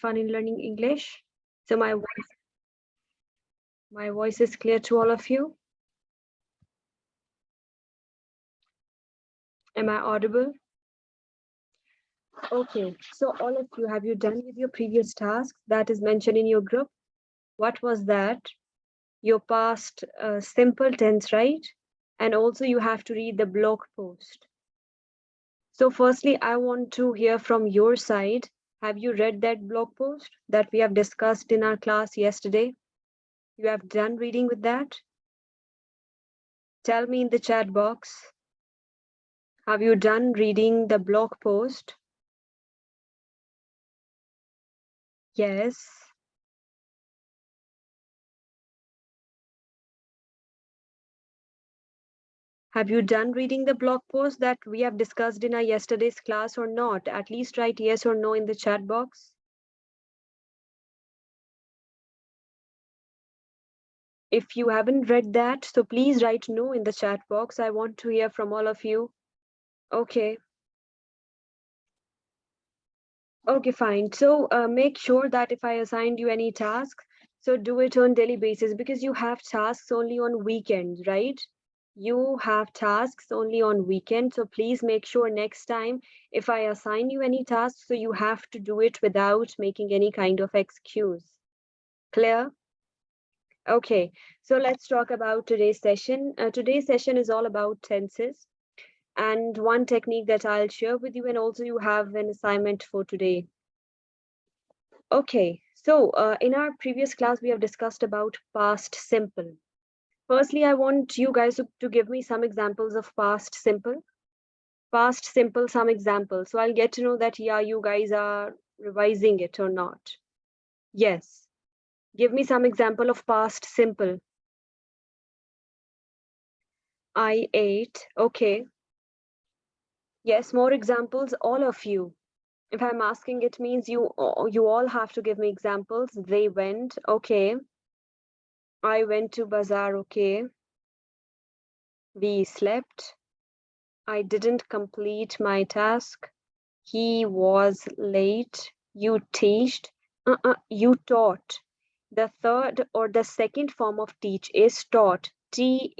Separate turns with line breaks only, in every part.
Fun in learning English. So my voice is clear to all of you. Am I audible? Okay, so all of you, have you done with your previous task that is mentioned in your group? What was that? Your past simple tense, right? And also you have to read the blog post. So firstly, I want to hear from your side. Have you read that blog post that we have discussed in our class yesterday? You have done reading with that? Tell me in the chat box. Have you done reading the blog post? Yes. Have you done reading the blog post that we have discussed in our yesterday's class or not? At least write yes or no in the chat box. If you haven't read that, so please write no in the chat box. I want to hear from all of you. Okay. Okay, fine. So make sure that if I assigned you any task, so do it on daily basis because you have tasks only on weekends, right? You have tasks only on weekends. So please make sure next time if I assign you any tasks, so you have to do it without making any kind of excuse. Clear? Okay, so let's talk about today's session. Today's session is all about tenses and one technique that I'll share with you, and also you have an assignment for today. Okay, so in our previous class, we have discussed about past simple. Firstly, I want you guys to give me some examples of past simple. Past simple, some examples. So I'll get to know that, yeah, you guys are revising it or not. Yes. Give me some example of past simple. I ate. Okay. Yes, more examples, all of you. If I'm asking, it means you all have to give me examples. They went. Okay. I went to bazaar. Okay. We slept. I didn't complete my task. He was late. You teached. You taught. The third or the second form of teach is taught. T-A-U-G-H-T.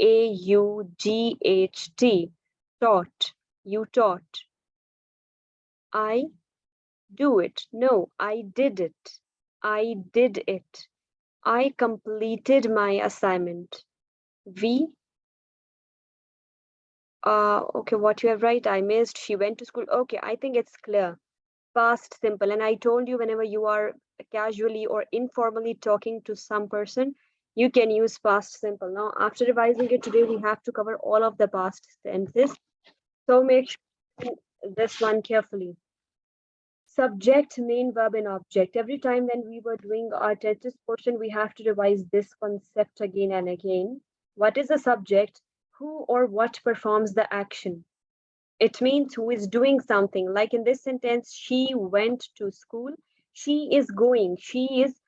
Taught. You taught. I do it. No, I did it. I did it. I completed my assignment. We okay, what you have right, I missed. She went to school. Okay, I think it's clear. Past simple. And I told you whenever you are casually or informally talking to some person, you can use past simple. Now, after revising it today, we have to cover all of the past tenses. So make sure this one carefully. Subject, main verb, and object. Every time when we were doing our tenses portion, we have to revise this concept again and again. What is the subject? Who or what performs the action? It means who is doing something. Like in this sentence, she went to school. She is going. She is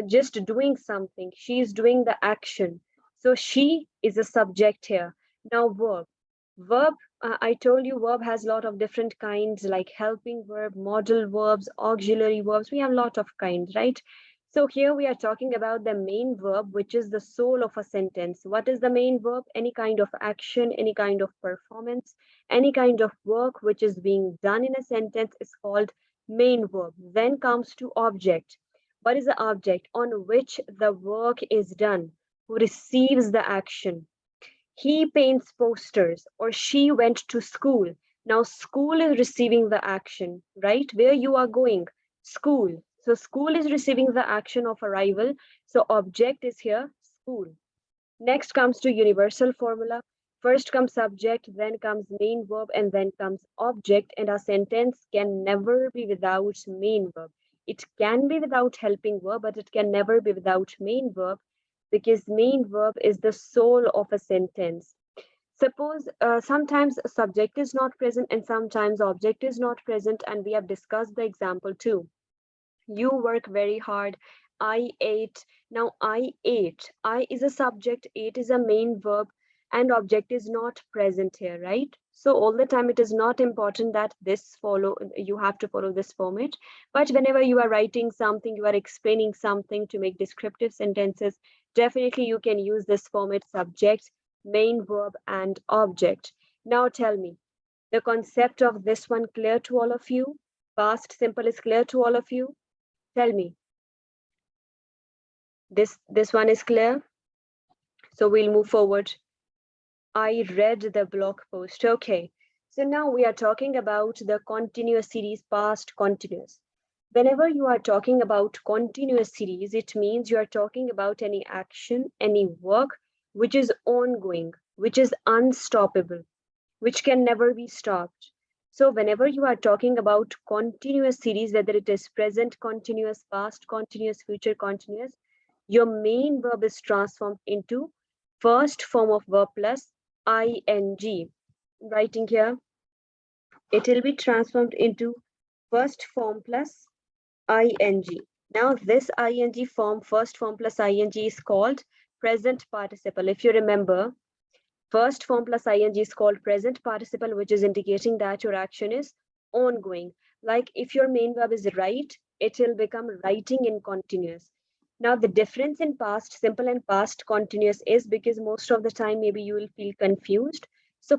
just doing something. She is doing the action. So she is a subject here. Now verb. Verb, I told you verb has a lot of different kinds like helping verb, modal verbs, auxiliary verbs. We have a lot of kinds, right? So here we are talking about the main verb, which is the soul of a sentence. What is the main verb? Any kind of action, any kind of performance, any kind of work which is being done in a sentence is called main verb. Then comes to object. What is the object? On which the work is done. Who receives the action? He paints posters or she went to school. Now school is receiving the action, right? Where you are going? School. So school is receiving the action of arrival. So object is here, school. Next comes to universal formula. First comes subject, then comes main verb, and then comes object. And a sentence can never be without main verb. It can be without helping verb, but it can never be without main verb because main verb is the soul of a sentence. Suppose sometimes subject is not present and sometimes object is not present, and we have discussed the example too. You work very hard. I ate. Now I ate. I is a subject, ate is a main verb, and object is not present here, right? So all the time, it is not important that you have to follow this format. But whenever you are writing something, you are explaining something to make descriptive sentences, definitely you can use this format: subject, main verb, and object. Now tell me, the concept of this one clear to all of you? Past simple is clear to all of you? Tell me. This one is clear? So we'll move forward. I read the blog post. Okay. So now we are talking about the continuous series, past continuous. Whenever you are talking about continuous series, it means you are talking about any action, any work which is ongoing, which is unstoppable, which can never be stopped. So whenever you are talking about continuous series, whether it is present continuous, past continuous, future continuous, your main verb is transformed into first form of verb plus ing. Writing here, it will be transformed into first form plus ing. Now this ing form, first form plus ing, is called present participle. If you remember, first form plus ing is called present participle, which is indicating that your action is ongoing. Like if your main verb is write, it will become writing in continuous. Now the difference in past simple and past continuous is because most of the time maybe you will feel confused. So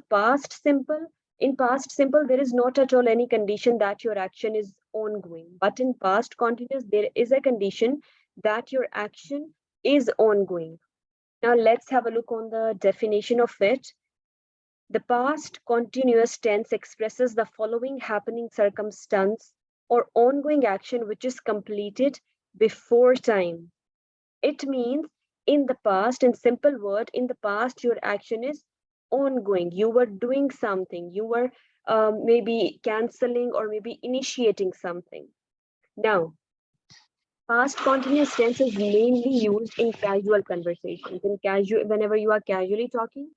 in past simple, there is not at all any condition that your action is ongoing. But in past continuous, there is a condition that your action is ongoing. Now let's have a look on the definition of it. The past continuous tense expresses the following happening circumstance or ongoing action which is completed before time. It means in the past, in simple word, in the past, your action is ongoing. You were doing something. You were maybe canceling or maybe initiating something. Now, past continuous tense is mainly used in casual conversations, whenever you are casually talking.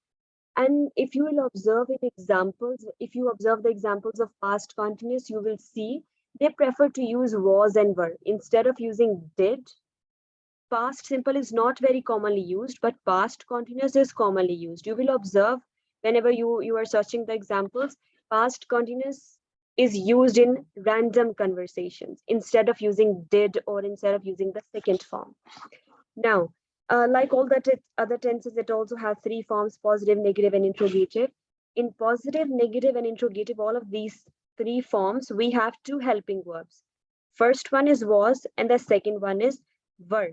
And if you will observe in examples, if you observe the examples of past continuous, you will see they prefer to use was and were instead of using did. Past simple is not very commonly used, but past continuous is commonly used. You will observe whenever you are searching the examples, past continuous is used in random conversations instead of using did or instead of using the second form. Now, like all that other tenses, it also has three forms: positive, negative, and interrogative. In positive, negative, and interrogative, all of these three forms, we have two helping verbs. First one is was, and the second one is were.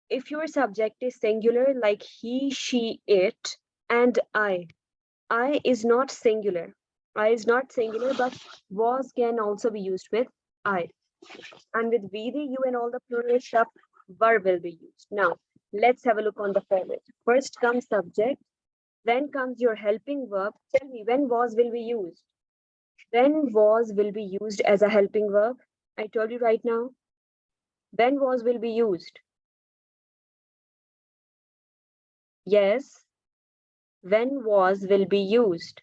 If your subject is singular, like he, she, it, and I is not singular. I is not singular, but was can also be used with I. And with we, the, you, and all the plural stuff, were will be used. Now, let's have a look on the format. First comes subject, then comes your helping verb. Tell me, when was will be used? When was will be used as a helping verb? I told you right now. When was will be used? Yes. When was will be used?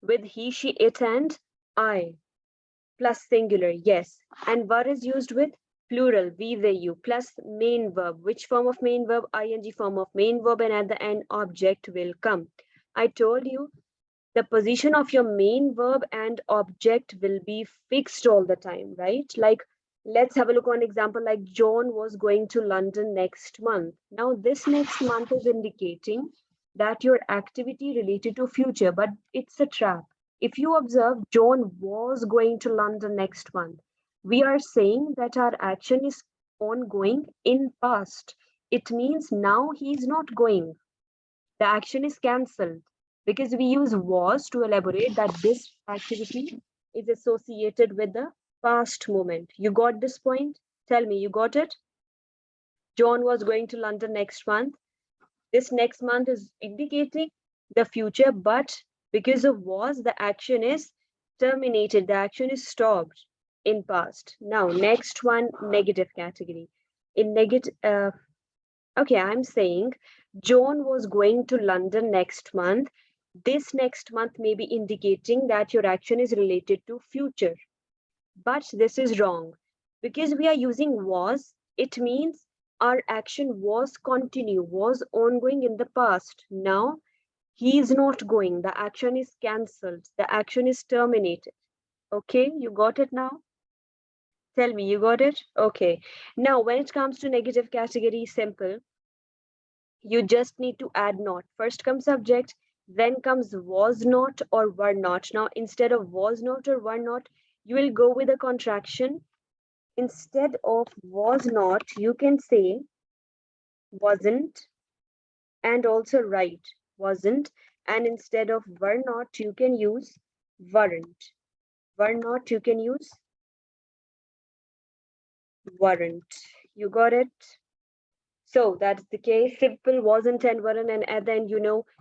With he, she, it, and I. Plus singular, yes. And were is used with plural, we, they, you, plus main verb. Which form of main verb? Ing form of main verb, and at the end, object will come. I told you the position of your main verb and object will be fixed all the time, right? Like, let's have a look on example like John was going to London next month. Now, this next month is indicating that your activity related to future, but it's a trap. If you observe, John was going to London next month, we are saying that our action is ongoing in past. It means now he's not going. The action is cancelled because we use was to elaborate that this activity is associated with the past moment. You got this point? Tell me, you got it? John was going to London next month. This next month is indicating the future, but because of was, the action is terminated. The action is stopped in past. Now, next one, negative category. In negative, okay, I'm saying John was going to London next month. This next month may be indicating that your action is related to future. But this is wrong. Because we are using was, it means our action was ongoing in the past. Now, He is not going. The action is cancelled. The action is terminated. Okay, you got it now? Tell me, you got it? Okay. Now, when it comes to negative category, simple. You just need to add not. First comes subject, then comes was not or were not. Now, instead of was not or were not, you will go with a contraction. Instead of was not, you can say wasn't, and also right, wasn't. And instead of were not, you can use weren't. Were not, you can use weren't. You got it? So that's the case. Simple wasn't and weren't, and at the end,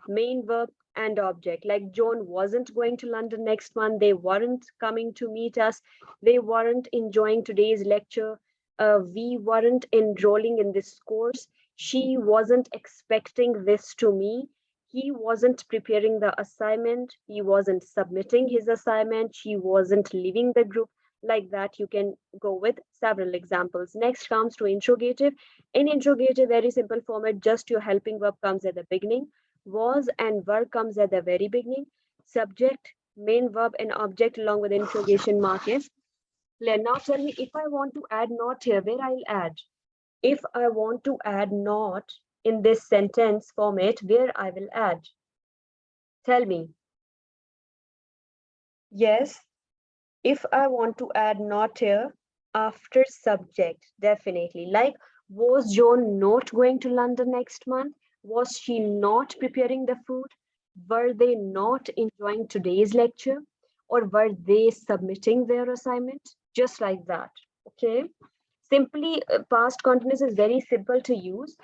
main verb and object. Like John wasn't going to London next month. They weren't coming to meet us. They weren't enjoying today's lecture. We weren't enrolling in this course. She wasn't expecting this to me. He wasn't preparing the assignment. He wasn't submitting his assignment. She wasn't leaving the group. Like that, you can go with several examples. Next comes to interrogative. In interrogative, very simple format, just your helping verb comes at the beginning. Was and were comes at the very beginning. Subject, main verb, and object along with the interrogation mark is clear. Now tell me, if I want to add not here, where I'll add? If I want to add not in this sentence format, where I will add? Tell me. Yes, if I want to add not here after subject, definitely. Like, was Joan not going to London next month? Was she not preparing the food? Were they not enjoying today's lecture? Or were they submitting their assignment? Just like that. Okay. Simply, past continuous is very simple to use.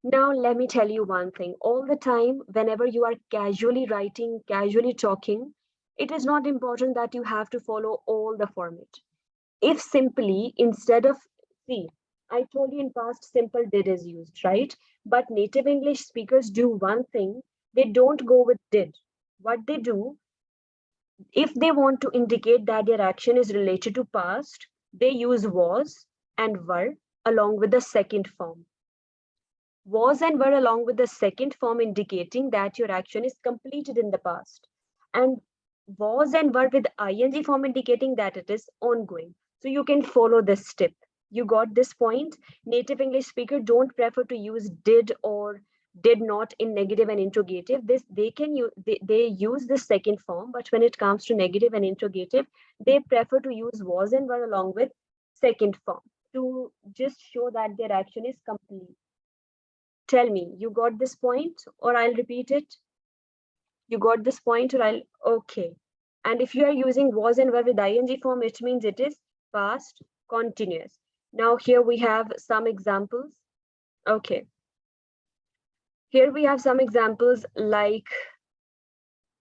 Now, let me tell you one thing. All the time, whenever you are casually writing, casually talking, it is not important that you have to follow all the format. If simply, instead of, see, I told you in past simple did is used, right? But native English speakers do one thing, they don't go with did. What they do, if they want to indicate that their action is related to past, they use was and were along with the second form. Was and were along with the second form indicating that your action is completed in the past. And was and were with ing form indicating that it is ongoing. So you can follow this step. You got this point? Native English speaker don't prefer to use did or did not in negative and interrogative. This they use the second form, but when it comes to negative and interrogative, they prefer to use was and were along with second form to just show that their action is complete. Tell me, you got this point or I'll repeat it? You got this point or I'll, okay. And if you are using was and were with ing form, it means it is past continuous. Now here we have some examples. Okay. Here we have some examples, like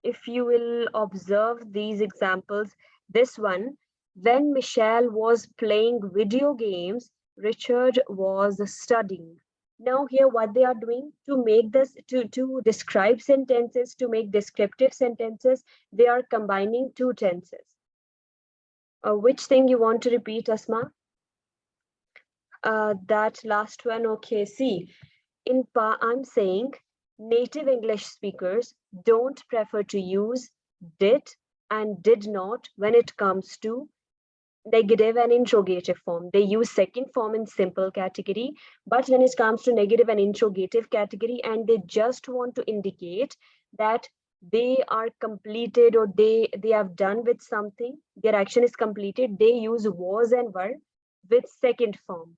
if you will observe these examples, this one, when Michelle was playing video games, Richard was studying. Now here what they are doing to make this, to describe sentences, to make descriptive sentences, they are combining two tenses. Which thing you want to repeat, Asma? That last one, okay. See, I'm saying native English speakers don't prefer to use did and did not when it comes to negative and interrogative form. They use second form in simple category, but when it comes to negative and interrogative category, and they just want to indicate that they are completed or they have done with something, their action is completed, they use was and were with second form.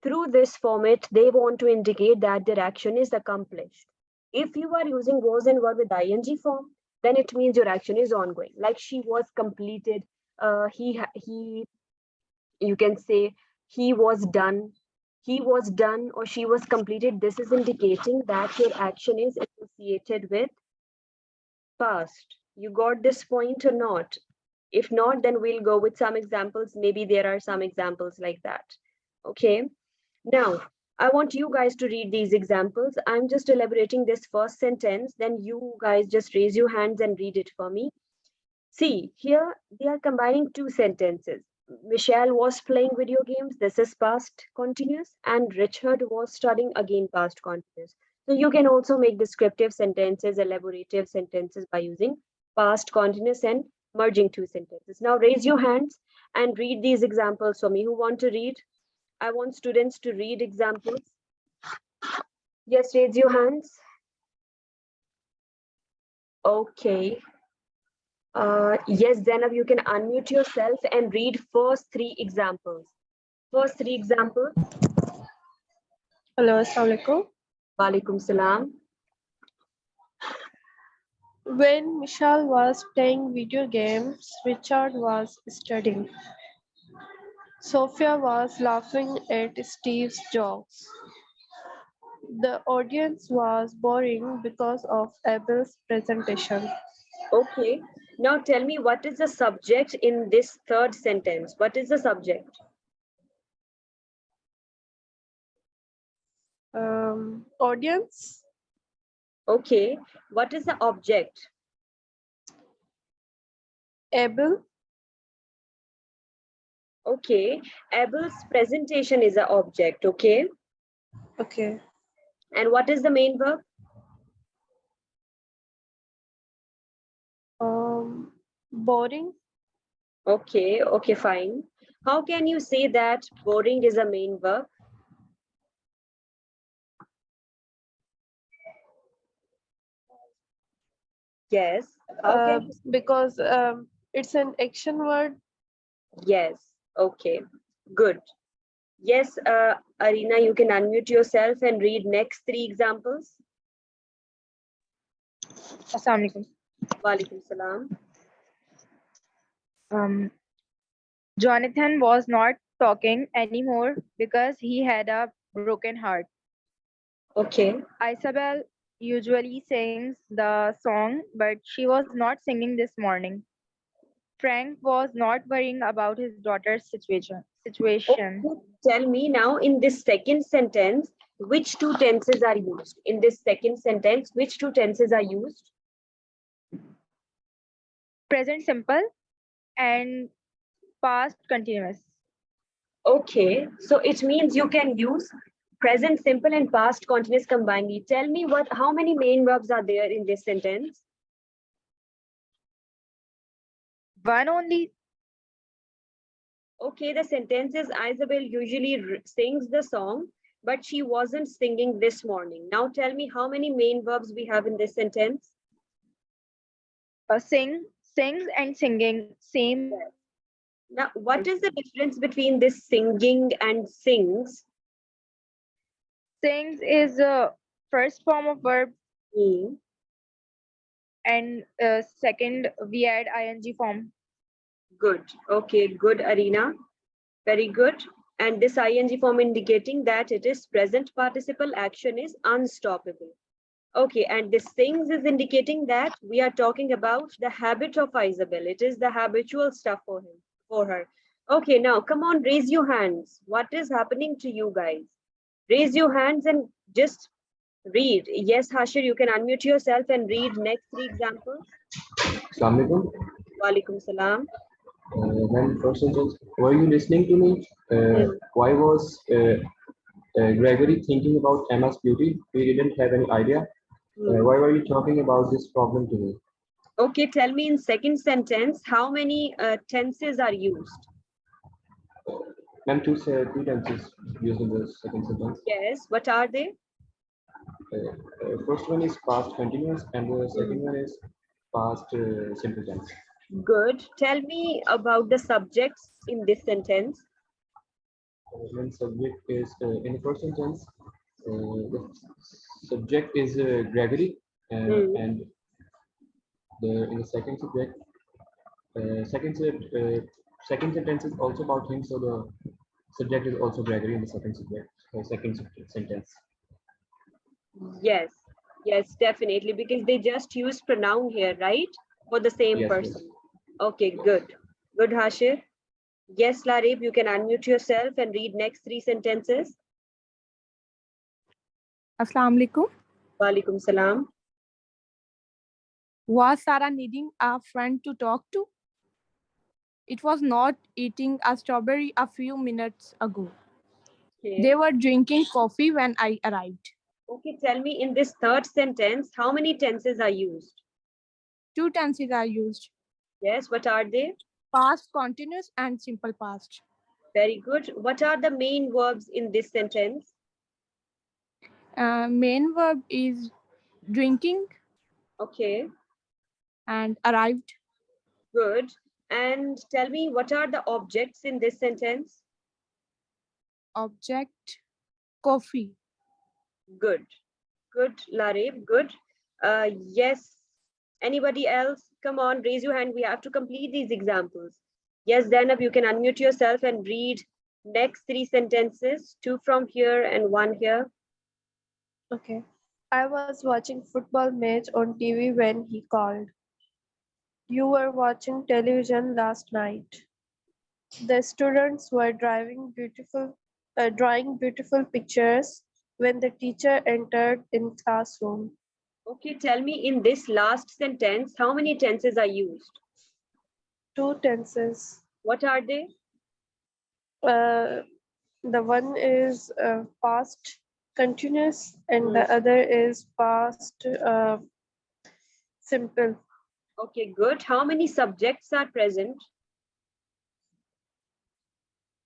Through this format, they want to indicate that their action is accomplished. If you are using was and were with ing form, then it means your action is ongoing. Like she was completed, you can say he was done, or she was completed. This is indicating that your action is associated with past. You got this point or not? If not, then we'll go with some examples. Maybe there are some examples like that. Okay. Now, I want you guys to read these examples. I'm just elaborating this first sentence, then you guys just raise your hands and read it for me. See, here they are combining two sentences. Michelle was playing video games, this is past continuous, and Richard was studying, again past continuous. So you can also make descriptive sentences, elaborative sentences by using past continuous and merging two sentences. Now raise your hands and read these examples for me. Who want to read? I want students to read examples. Yes, raise your hands. Okay. Yes, Zainab, you can unmute yourself and read first three examples. First three examples.
Hello, Assalamualaikum.
Walaikum salam.
When Michelle was playing video games, Richard was studying. Sophia was laughing at Steve's jokes. The audience was boring because of Abel's presentation.
Okay. Now tell me, what is the subject in this third sentence? What is the subject?
Audience,
Okay. What is the object?
Abel,
Okay. Abel's presentation is an object. Okay.
okay.
And what is the main verb?
Boring,
Okay. Okay, fine. How can you say that boring is a main verb? Yes. How can you?
because it's an action word.
Yes. Okay. Good. Yes, Arina, you can unmute yourself and read next three examples.
Assalamualaikum.
Walaikum salam.
Jonathan was not talking anymore because he had a broken heart.
Okay.
Isabel usually sings the song, but she was not singing this morning. Frank was not worrying about his daughter's situation.
Okay. Tell me now, in this second sentence, which two tenses are used? In this second sentence, which two tenses are used?
Present simple and past continuous.
Okay, so it means you can use present simple and past continuous combinedly. Tell me how many main verbs are there in this sentence?
One only.
Okay, the sentence is Isabel usually sings the song, but she wasn't singing this morning. Now tell me how many main verbs we have in this sentence?
Sings and singing, same.
Now, what is the difference between this singing and sings?
Sings is first form of verb
Hmm.
and second we add ing form.
Good. Okay, good, Arina. Very good. And this ing form indicating that it is present participle action is unstoppable. Okay, and this sings is indicating that we are talking about the habit of Isabel. It is the habitual stuff for him, for her. Okay, now come on, raise your hands. What is happening to you guys? Raise your hands and just read. Yes, Hashir, you can unmute yourself and read next three examples.
Assalamualaikum.
Walaikum salam.
Then first sentence, were you listening to me? Why was Gregory thinking about Emma's beauty? We didn't have any idea. Why were you talking about this problem to me?
Okay, tell me in second sentence, how many tenses are used?
Ma'am, two tenses used in the second sentence.
Yes, what are they?
First one is past continuous and the second one is past simple tense.
Good. Tell me about the subjects in this sentence.
When subject is in the first sentence, the subject is Gregory and in the second subject, second sentence is also about him, so the subject is also Gregory in the second subject, sentence.
Yes, yes, definitely, because they just use pronoun here, right? For the same
Yes,
person.
yes.
Okay, good. Good, Hashir. Yes, Larib, you can unmute yourself and read next three sentences.
Assalamu alaikum.
Walaikum salam.
Was Sarah needing a friend to talk to? It was not eating a strawberry a few minutes ago.
Okay.
They were drinking coffee when I arrived.
Okay, tell me in this third sentence, how many tenses are used?
2 tenses are used.
Yes, what are they?
Past continuous and simple past.
Very good. What are the main verbs in this sentence?
Main verb is drinking
Okay,
and arrived.
good. And tell me, what are the objects in this sentence?
Object coffee.
Good. Good, Larib, good. Yes. Anybody else? Come on, raise your hand. We have to complete these examples. Yes, Zainab, you can unmute yourself and read next 3 sentences, 2 from here and 1 here.
Okay. I was watching football match on TV when he called. You were watching television last night. The students were drawing beautiful pictures when the teacher entered in classroom.
Okay, tell me in this last sentence, how many tenses are used?
2 tenses.
What are they?
The one is past continuous and the other is past simple.
Okay, good. How many subjects are present?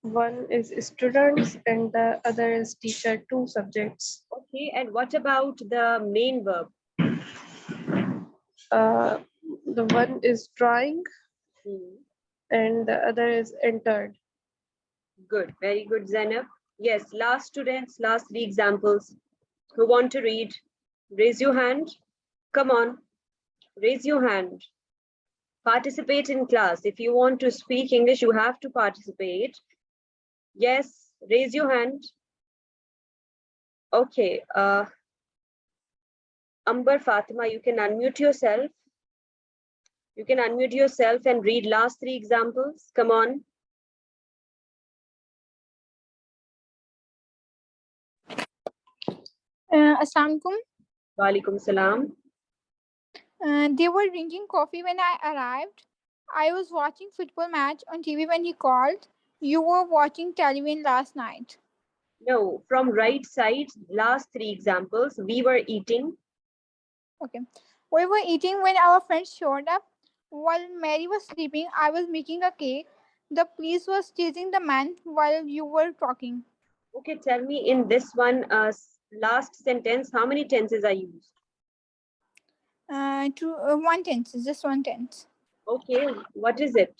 One is students and the other is teacher, 2 subjects.
Okay, and what about the main verb?
The one is drawing
Hmm.
and the other is entered.
Good, very good, Zainab. Yes, last students, last 3 examples. Who want to read? Raise your hand. Come on, raise your hand. Participate in class. If you want to speak English, you have to participate. Yes, raise your hand. Okay, Amber Fatima, you can unmute yourself. You can unmute yourself and read last 3 examples. Come on.
Assalamualaikum.
Walaikum salam.
They were drinking coffee when I arrived. I was watching football match on TV when he called. You were watching television last night.
No, from right side, last 3 examples. We were eating.
Okay. We were eating when our friends showed up. While Mary was sleeping, I was making a cake. The police was chasing the man while you were talking.
Okay, tell me in this one, last sentence, how many tenses are used?
One tense, just one tense.
Okay, what is it?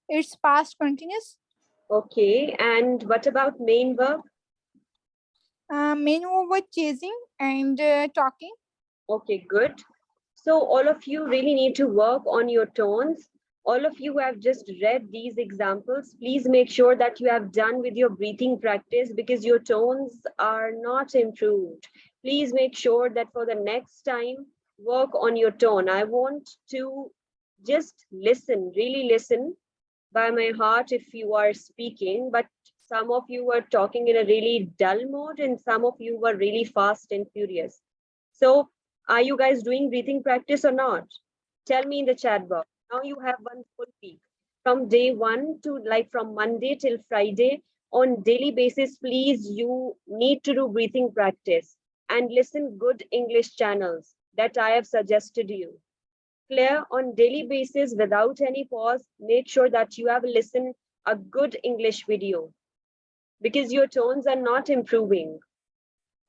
It's past continuous.
Okay, and what about main verb?
Men were chasing and talking.
Okay, good. So all of you really need to work on your tones. All of you who have just read these examples, please make sure that you have done with your breathing practice because your tones are not improved. Please make sure that for the next time, work on your tone. I want to just listen, really listen by my heart if you are speaking, but some of you were talking in a really dull mode and some of you were really fast and furious. So are you guys doing breathing practice or not? Tell me in the chat box. Now you have one full week. From day 1 to like from Monday till Friday, on daily basis, please, you need to do breathing practice and listen good English channels that I have suggested you. Clear on daily basis without any pause. Make sure that you have listened a good English video because your tones are not improving.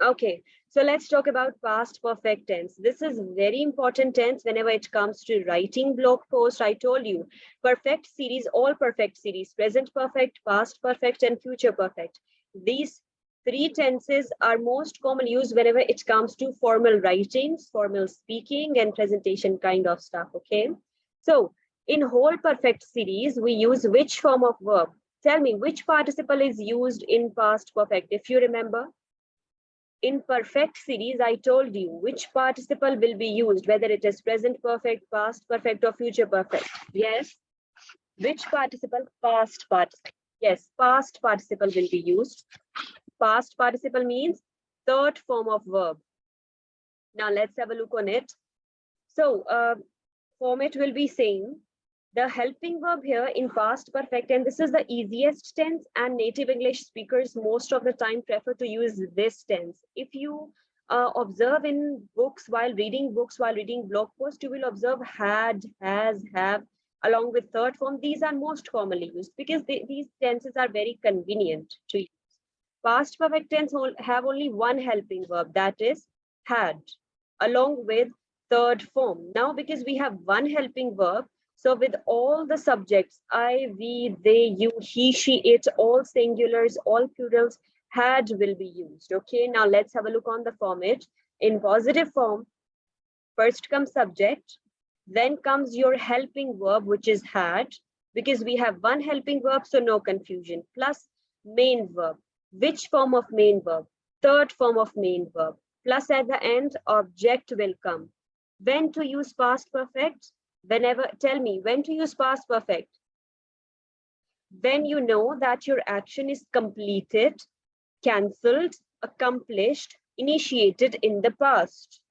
Okay, so let's talk about past perfect tense. This is very important tense whenever it comes to writing blog post. I told you, perfect series, all perfect series, present perfect, past perfect, and future perfect. These 3 tenses are most commonly used whenever it comes to formal writings, formal speaking, and presentation kind of stuff, okay? So in whole perfect series, we use which form of verb? Tell me, which participle is used in past perfect, if you remember? In perfect series, I told you which participle will be used, whether it is present perfect, past perfect, or future perfect. Yes. Which participle? Past participle. Yes, past participle will be used. Past participle means third form of verb. Now let's have a look on it. So format will be same. The helping verb here in past perfect, and this is the easiest tense, and native English speakers most of the time prefer to use this tense. If you observe in books, while reading blog posts, you will observe had, has, have, along with third form. These are most commonly used because these tenses are very convenient to use. Past perfect tense have only one helping verb, that is had, along with third form. Now, because we have one helping verb, so with all the subjects, I, we, they, you, he, she, it, all singulars, all plurals, had will be used. Okay, now let's have a look on the format. In positive form, first comes subject, then comes your helping verb, which is had, because we have one helping verb, so no confusion, plus main verb. Which form of main verb? Third form of main verb. Plus at the end, object will come. When to use past perfect? Whenever, tell me, when to use past perfect? When you know that your action is completed, cancelled, accomplished, initiated in the past.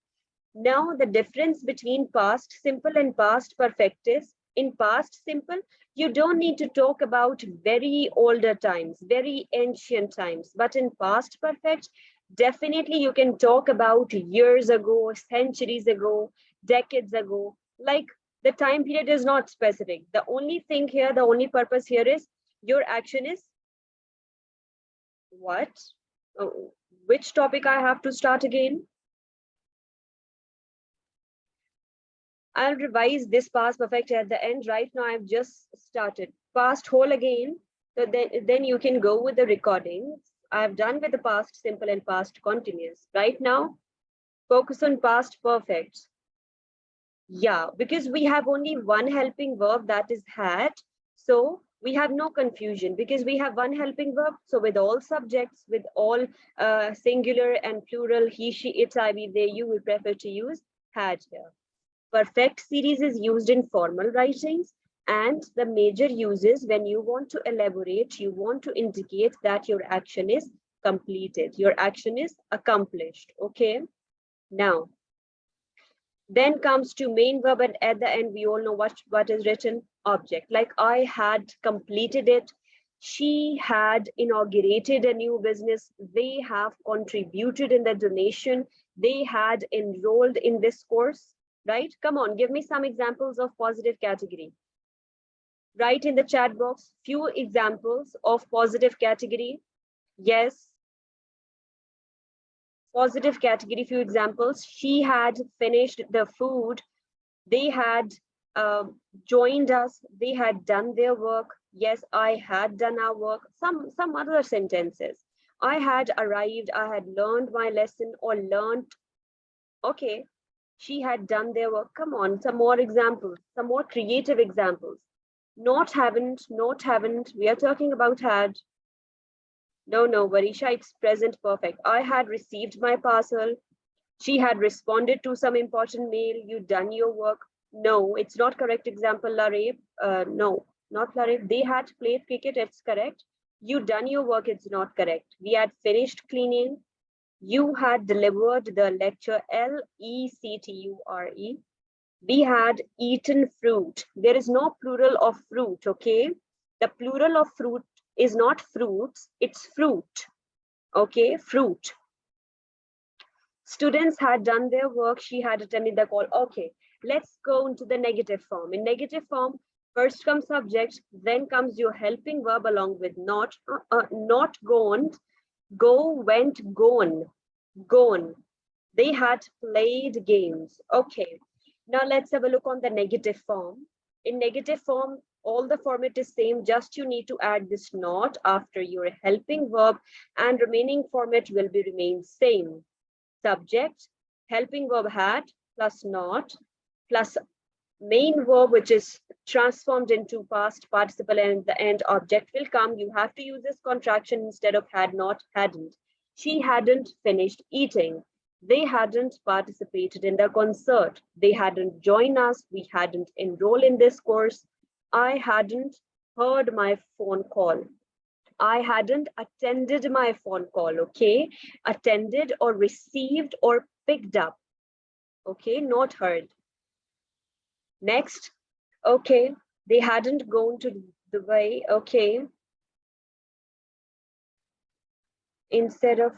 Now, the difference between past simple and past perfect is, in past simple, you don't need to talk about very older times, very ancient times, but in past perfect, definitely you can talk about years ago, centuries ago, decades ago. Like, the time period is not specific. The only thing here, the only purpose here is your action is what? Oh, which topic I have to start again? I'll revise this past perfect at the end. Right now, I've just started past whole again. So then you can go with the recordings. I've done with the past simple and past continuous. Right now, focus on past perfect. Yeah, because we have only one helping verb, that is had. So we have no confusion because we have one helping verb. So with all subjects, with all singular and plural, he, she, it, I, we, they, you, we prefer to use had here. Perfect series is used in formal writings, and the major uses when you want to elaborate, you want to indicate that your action is completed, your action is accomplished. Okay, now then comes to main verb, and at the end we all know what is written, object. Like I had completed it, she had inaugurated a new business, they have contributed in the donation, they had enrolled in this course. Right? Come on, give me some examples of positive category. Write in the chat box few examples of positive category. Yes. Positive category, few examples. She had finished the food. They had joined us. They had done their work. Yes, I had done our work. Some other sentences. I had arrived. I had learned my lesson or learned. Okay. She had done their work. Come on, some more examples, some more creative examples. Not haven't, not haven't. We are talking about had. No, Varisha, it's present perfect. I had received my parcel. She had responded to some important mail. You done your work. No, it's not correct example, Larib. No, not Larib. They had played cricket, it's correct. You done your work, it's not correct. We had finished cleaning. You had delivered the lecture, LECTURE. We had eaten fruit. There is no plural of fruit, okay? The plural of fruit is not fruits, it's fruit, okay? Fruit. Students had done their work. She had attended the call. Okay, let's go into the negative form. In negative form, first comes subject, then comes your helping verb along with not gone. Go, went, gone, gone. They had played games. Okay, now let's have a look on the negative form. In negative form, all the format is same, just you need to add this not after your helping verb, and remaining format will be remain same. Subject, helping verb had, plus not, plus main verb, which is transformed into past participle, and the end object will come. You have to use this contraction instead of had not, hadn't. She hadn't finished eating. They hadn't participated in the concert. They hadn't joined us. We hadn't enrolled in this course. I hadn't heard my phone call. I hadn't attended my phone call, okay? Attended or received or picked up, okay? Not heard. Next, okay, They hadn't gone to the way. Okay. Instead of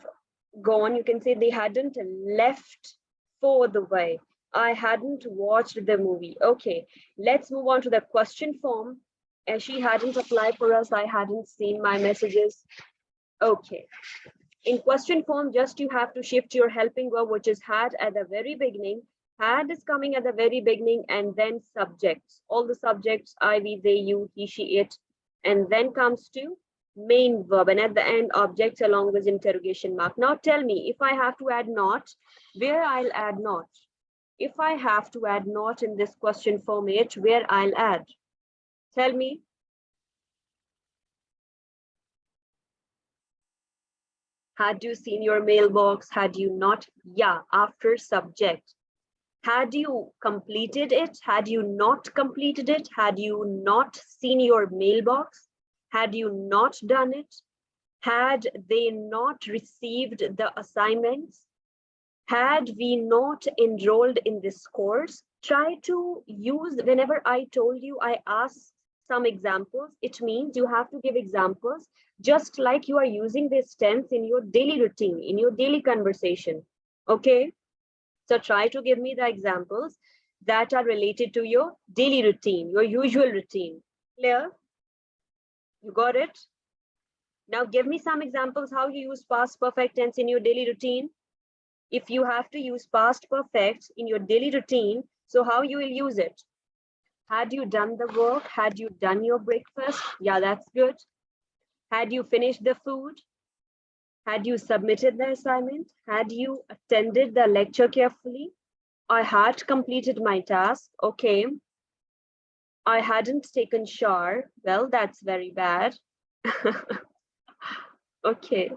gone, you can say they hadn't left for the way. I hadn't watched the movie. Okay, let's move on to the question form. As she hadn't applied for us, I hadn't seen my messages. Okay. In question form, just you have to shift your helping verb, which is had at the very beginning. Had is coming at the very beginning, and then subjects. All the subjects, I, we, they, you, he, she, it. And then comes to main verb, and at the end, objects along with interrogation mark. Now tell me, if I have to add not, where I'll add not? If I have to add not in this question format, where I'll add? Tell me. Had you seen your mailbox? Had you not? Yeah, after subject. Had you completed it? Had you not completed it? Had you not seen your mailbox? Had you not done it? Had they not received the assignments? Had we not enrolled in this course? Try to use, whenever I told you, I asked some examples. It means you have to give examples just like you are using this tense in your daily routine, in your daily conversation. Okay? So try to give me the examples that are related to your daily routine, your usual routine. Clear? You got it? Now give me some examples how you use past perfect tense in your daily routine. If you have to use past perfect in your daily routine, so how you will use it? Had you done the work? Had you done your breakfast? Yeah, that's good. Had you finished the food? Had you submitted the assignment? Had you attended the lecture carefully? I had completed my task. Okay. I hadn't taken shower. Well, that's very bad. Okay.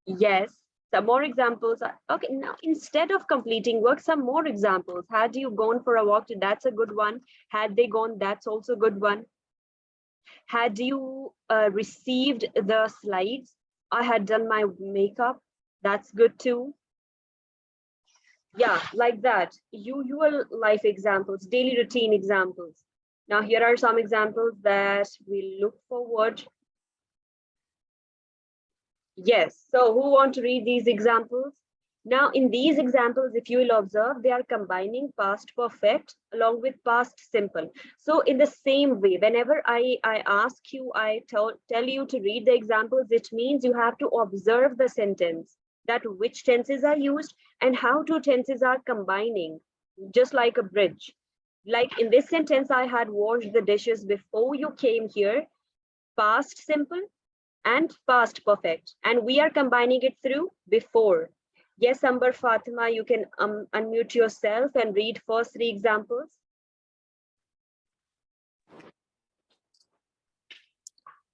Yes. Some more examples. Okay, now instead of completing work, some more examples. Had you gone for a walk? That's a good one. Had they gone? That's also a good one. Had you received the slides? I had done my makeup. That's good too. Yeah, like that. Usual life examples, daily routine examples. Now here are some examples that we look forward. Yes, so who want to read these examples? Now in these examples, if you will observe, they are combining past perfect along with past simple. So in the same way, whenever I ask you, I tell you to read the examples, it means you have to observe the sentence, that which tenses are used and how two tenses are combining, just like a bridge. Like in this sentence, I had washed the dishes before you came here, past simple and past perfect, and we are combining it through before. Yes, Amber, Fatima, you can unmute yourself and read first three examples.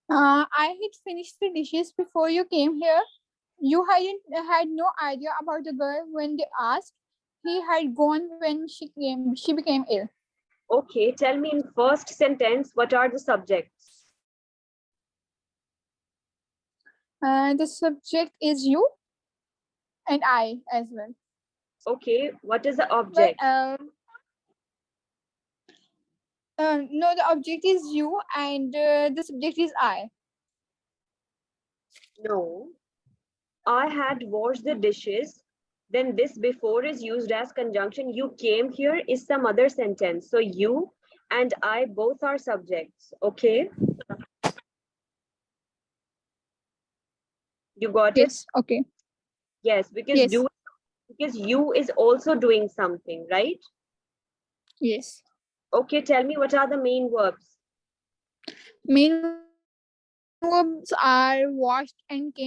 I had finished the dishes before you came here. You had no idea about the girl when they asked. He had gone when she became ill.
Okay, tell me in first sentence, what are the subjects?
The subject is you and I as well.
Okay, what is the
But
object?
no, the object is you and the subject is I.
No, I had washed the dishes. Then this before is used as conjunction. You came here is some other sentence. So you and I both are subjects. Okay. You got it?
Yes. Okay.
Yes, because
Yes.
because you is also doing something, right?
Yes.
Okay, tell me what are the main verbs?
Main verbs are washed and came.